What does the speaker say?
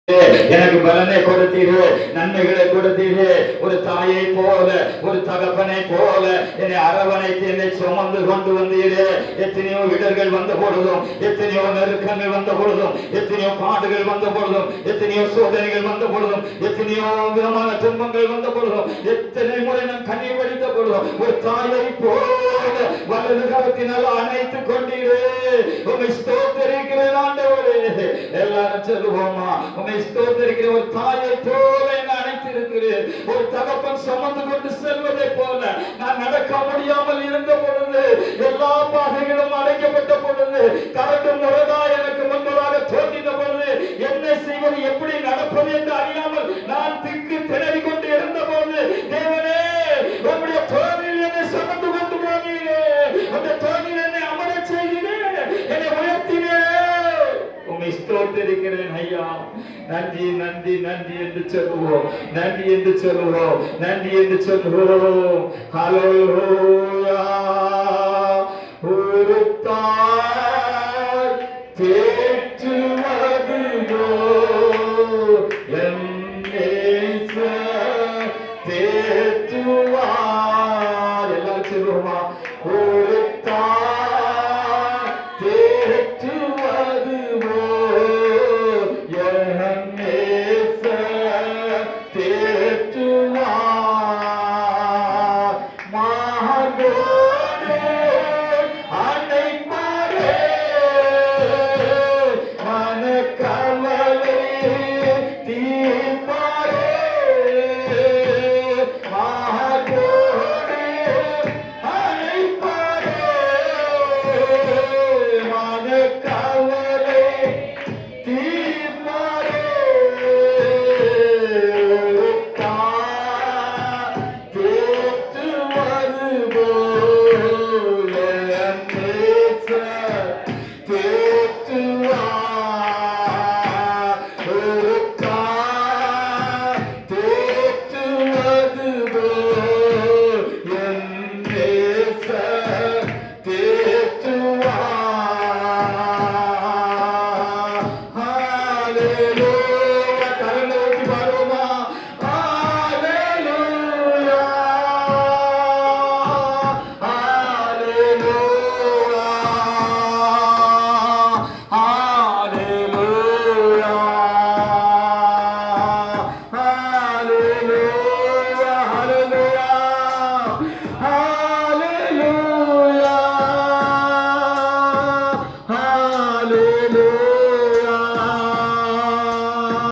எனக்கு பலனை கொடுத்தீரு, நன்மைகளை கொடுத்தீரு. ஒரு தாயை போல, ஒரு தகப்பனை போல என்னை அரவணைத்து என்னை சுமந்து கொண்டு வந்தீரு. எத்தனையோ இடர்கள் வந்த பொழுதும், எத்தனையோ நெருக்கங்கள் வந்த பொழுதும், எத்தனையோ பாடுகள் வந்த பொழுதும், எத்தனையோ சோதனைகள் வந்த பொழுதும், எத்தனையோ விதமான துன்பங்கள் வந்த பொழுதும், எத்தனை முறை நான் கண்ணீர் வடித்த பொழுதும் ஒரு தாயை போல வலது கரத்தினால் அணைத்துக் கொண்டீரு. உம்மை ஸ்தோத்திரிக்கிறேன் ஆண்டவரே. எல்லாரும் சொல்லுவோமா, உம்மை ஸ்தோத்திரிக்கிறேன். ஒரு தாயை போல என்னை அணைத்திருக்கிறேன். ஒரு தகப்பன் சுமந்து கொண்டு செல்வதை போல நான் நடக்க முடியாமல் இருந்த பொழுது, எல்லா பாதைகளும் அடைக்கப்பட்ட பொழுது, கரடு முரடா எனக்கு முன்பதாக தோன்றின பொழுது, என்ன செய்வது, எப்படி நடப்பது என்று அறியாமல் நான் திக்கு திணறி கொண்டு இருந்த பொழுது, தேவனே உம்முடைய தோளில் என்னை சுமந்து கொண்டு போனீரே. அந்த தோளில் என்னை அமரச் செய்தீரே, என்னை உயர்த்தினே. உம்மை ஸ்தோத்திரிக்கிறேன் ஐயா. நன்றி நன்றி நன்றி என்று சொல்லுவோம், நன்றி என்று சொல்லுவோம், நன்றி என்று சொல்லுவோம். ஹல்லேலூயா. ஒரு தாய் தேற்றுவதுவோ என் நேசர் தேற்றுவார். எல்லாரும் சொல்லுவோமா, ஒரு தாய் தேற்றுவதுவோ என் நேசர்